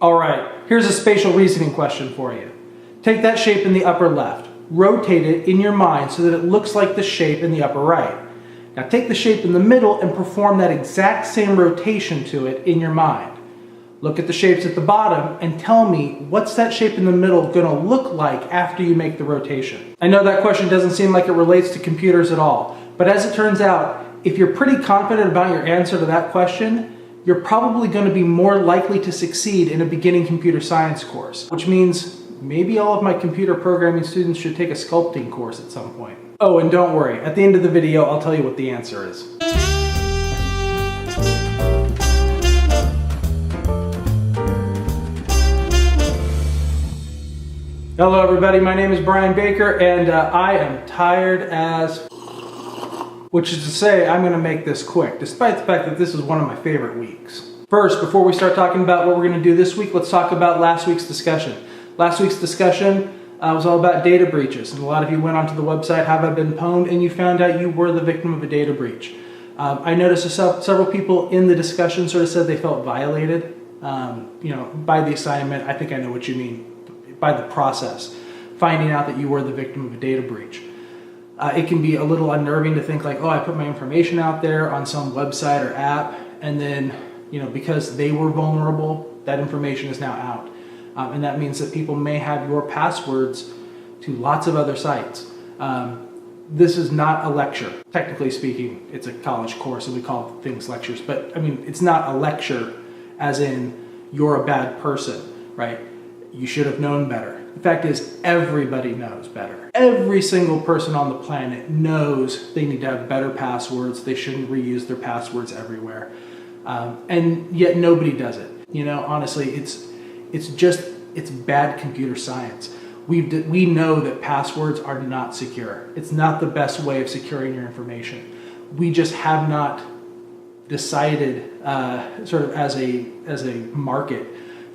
All right, here's a spatial reasoning question for you. Take that shape in the upper left, rotate it in your mind so that it looks like the shape in the upper right. Now take the shape in the middle and perform that exact same rotation to it in your mind. Look at the shapes at the bottom and tell me, what's that shape in the middle going to look like after you make the rotation? I know that question doesn't seem like it relates to computers at all, but as it turns out, if you're pretty confident about your answer to that question, you're probably going to be more likely to succeed in a beginning computer science course, which means maybe all of my computer programming students should take a sculpting course at some point. Oh, and don't worry, at the end of the video, I'll tell you what the answer is. Hello everybody, my name is Brian Baker and I am tired as... Which is to say, I'm going to make this quick, despite the fact that this is one of my favorite weeks. First, before we start talking about what we're going to do this week, let's talk about last week's discussion. Last week's discussion was all about data breaches, and a lot of you went onto the website Have I Been Pwned, and you found out you were the victim of a data breach. I noticed several people in the discussion sort of said they felt violated, by the assignment. I think I know what you mean, by the process, finding out that you were the victim of a data breach. It can be a little unnerving to think like, oh, I put my information out there on some website or app, and then, because they were vulnerable, that information is now out. And that means that people may have your passwords to lots of other sites. This is not a lecture. Technically speaking, it's a college course and we call things lectures, but it's not a lecture as in you're a bad person, right? You should have known better. The fact is, everybody knows better. Every single person on the planet knows they need to have better passwords. They shouldn't reuse their passwords everywhere. And yet nobody does it. Honestly, it's bad computer science. We know that passwords are not secure. It's not the best way of securing your information. We just have not decided sort of as a market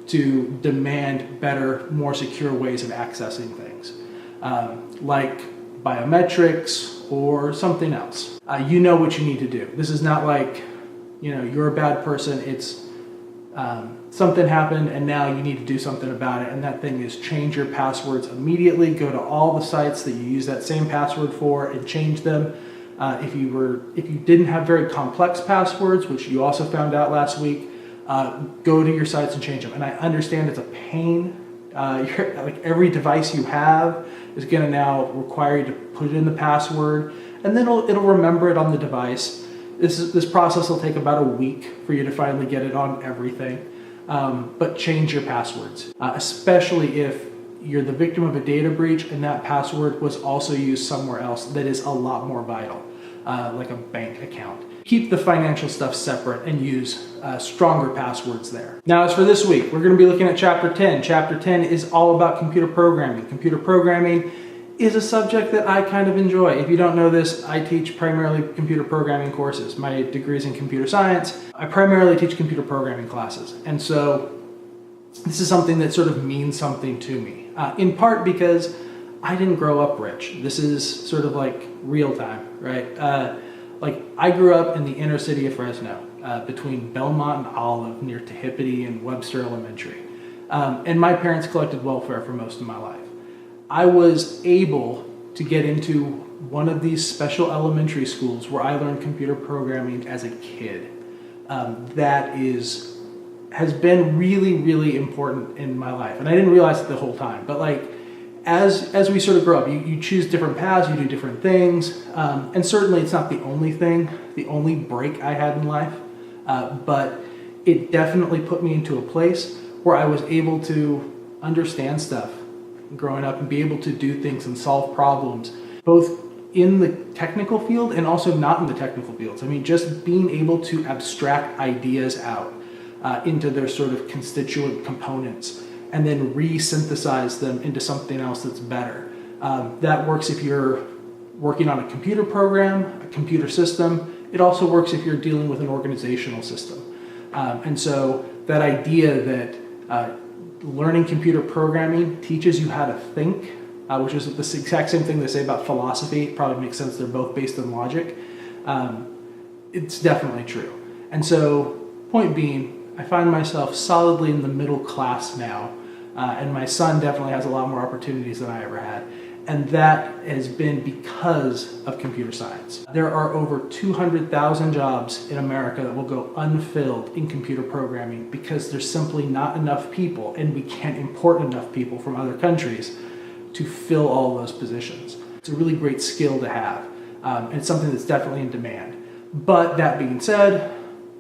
to demand better, more secure ways of accessing things, like biometrics or something else. You know what you need to do. This is not like, you're a bad person. It's something happened and now you need to do something about it. And that thing is change your passwords immediately. Go to all the sites that you use that same password for and change them. If you didn't have very complex passwords, which you also found out last week, go to your sites and change them. And I understand it's a pain. Like every device you have is going to now require you to put it in the password, and then it'll remember it on the device. This process will take about a week for you to finally get it on everything. But change your passwords, especially if you're the victim of a data breach and that password was also used somewhere else that is a lot more vital, like a bank account. Keep the financial stuff separate and use stronger passwords there. Now, as for this week, we're going to be looking at Chapter 10. Chapter 10 is all about computer programming. Computer programming is a subject that I kind of enjoy. If you don't know this, I teach primarily computer programming courses. My degree is in computer science. I primarily teach computer programming classes. And so this is something that sort of means something to me, in part because I didn't grow up rich. This is sort of like real time, right? I grew up in the inner city of Fresno, between Belmont and Olive, near Tehipity and Webster Elementary. And my parents collected welfare for most of my life. I was able to get into one of these special elementary schools where I learned computer programming as a kid. That has been really, really important in my life. And I didn't realize it the whole time, but as we sort of grow up, you choose different paths, you do different things, and certainly it's not the only thing, the only break I had in life, but it definitely put me into a place where I was able to understand stuff growing up and be able to do things and solve problems, both in the technical field and also not in the technical fields. Just being able to abstract ideas out into their sort of constituent components and then re-synthesize them into something else that's better. That works if you're working on a computer program, a computer system. It also works if you're dealing with an organizational system. And so that idea that learning computer programming teaches you how to think, which is the exact same thing they say about philosophy. It probably makes sense. They're both based on logic. It's definitely true. And so, point being, I find myself solidly in the middle class now, and my son definitely has a lot more opportunities than I ever had. And that has been because of computer science. There are over 200,000 jobs in America that will go unfilled in computer programming because there's simply not enough people, and we can't import enough people from other countries to fill all those positions. It's a really great skill to have, and it's something that's definitely in demand. But that being said,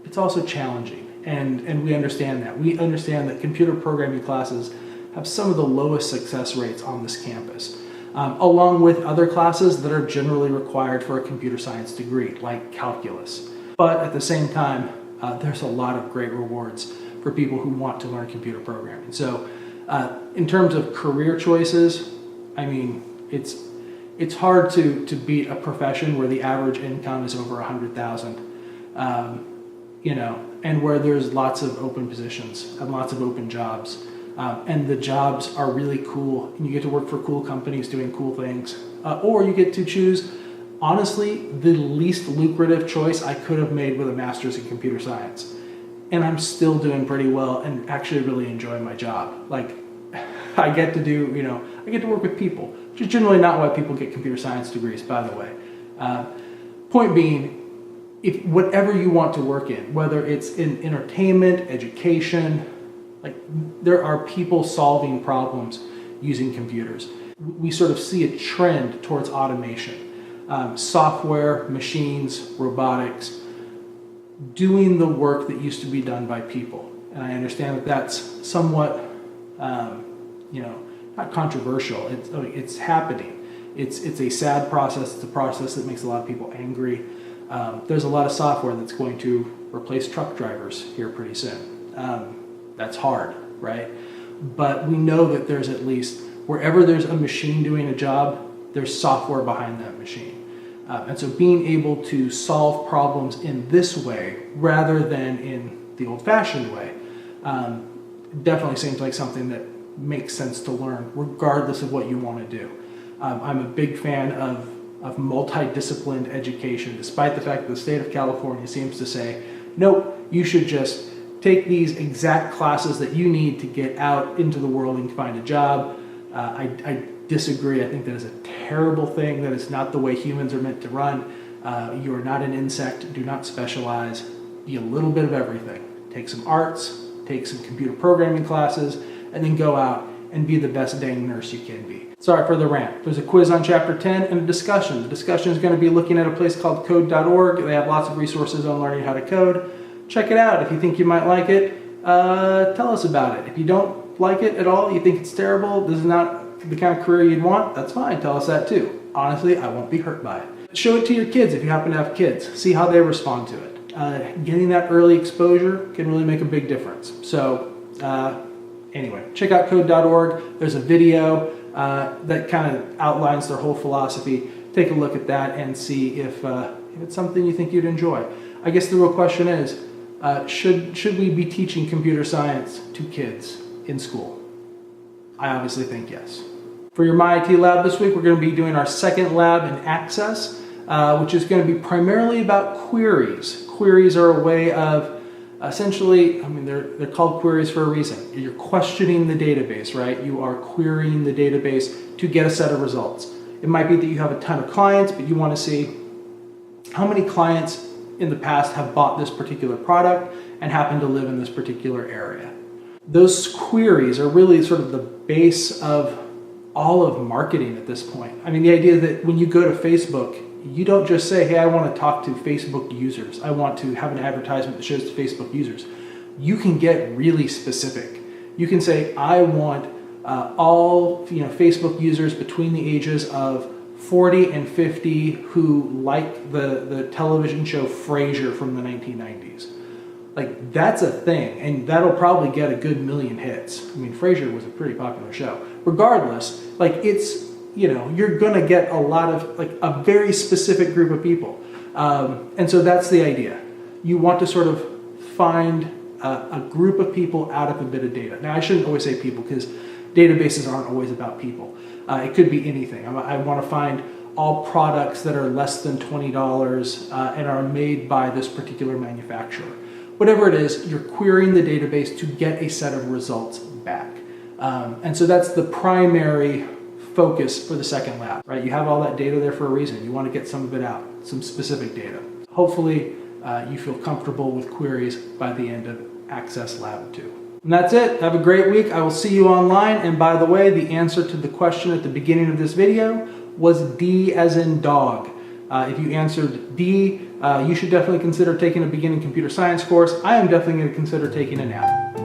it's also challenging, and we understand that. We understand that computer programming classes have some of the lowest success rates on this campus. Along with other classes that are generally required for a computer science degree, like calculus. But at the same time, there's a lot of great rewards for people who want to learn computer programming. So in terms of career choices, I mean, it's hard to beat a profession where the average income is over 100,000, you know, and where there's lots of open positions and lots of open jobs. And the jobs are really cool, and you get to work for cool companies doing cool things. Or you get to choose, honestly, the least lucrative choice I could have made with a master's in computer science. And I'm still doing pretty well and actually really enjoy my job. Like, I get to do, you know, I get to work with people, which is generally not why people get computer science degrees, by the way. Point being, if whatever you want to work in, whether it's in entertainment, education, like, there are people solving problems using computers. We sort of see a trend towards automation. Software, machines, robotics, doing the work that used to be done by people. And I understand that that's somewhat, you know, not controversial. It's happening. It's a sad process. It's a process that makes a lot of people angry. There's a lot of software that's going to replace truck drivers here pretty soon. That's hard, right? But we know that there's at least, wherever there's a machine doing a job, there's software behind that machine. And so being able to solve problems in this way, rather than in the old-fashioned way, definitely seems like something that makes sense to learn, regardless of what you want to do. I'm a big fan of multidisciplined education, despite the fact that the state of California seems to say, nope, you should just take these exact classes that you need to get out into the world and find a job. I disagree. I think that is a terrible thing. That is not the way humans are meant to run. You are not an insect. Do not specialize. Be a little bit of everything. Take some arts, take some computer programming classes, and then go out and be the best dang nurse you can be. Sorry for the rant. There's a quiz on chapter 10 and a discussion. The discussion is going to be looking at a place called code.org. They have lots of resources on learning how to code. Check it out. If you think you might like it, tell us about it. If you don't like it at all, you think it's terrible, this is not the kind of career you'd want, that's fine. Tell us that too. Honestly, I won't be hurt by it. Show it to your kids if you happen to have kids. See how they respond to it. Getting that early exposure can really make a big difference. So anyway, check out code.org. There's a video that kind of outlines their whole philosophy. Take a look at that and see if it's something you think you'd enjoy. I guess the real question is, should we be teaching computer science to kids in school? I obviously think yes. For your MyIT lab this week, we're going to be doing our second lab in Access, which is going to be primarily about queries. Queries are a way of essentially, I mean, they're called queries for a reason. You're questioning the database, right? You are querying the database to get a set of results. It might be that you have a ton of clients, but you want to see how many clients in the past have bought this particular product and happen to live in this particular area. Those queries are really sort of the base of all of marketing at this point. I mean, the idea that when you go to Facebook, you don't just say, hey, I want to talk to Facebook users. I want to have an advertisement that shows to Facebook users. You can get really specific. You can say, I want all Facebook users between the ages of 40 and 50 who like the television show Frasier from the 1990s. Like, that's a thing, and that'll probably get a good million hits. I mean, Frasier was a pretty popular show. Regardless, like, it's, you're gonna get a lot of, like, a very specific group of people. And so that's the idea. You want to sort of find a group of people out of a bit of data. Now, I shouldn't always say people, because databases aren't always about people. It could be anything. I want to find all products that are less than $20 and are made by this particular manufacturer. whatever it is, you're querying the database to get a set of results back. And so that's the primary focus for the second lab, right? You have all that data there for a reason. You want to get some of it out, some specific data. Hopefully you feel comfortable with queries by the end of Access Lab 2. And that's it. Have a great week. I will see you online. And by the way, the answer to the question at the beginning of this video was D as in dog. If you answered D, you should definitely consider taking a beginning computer science course. I am definitely going to consider taking a nap.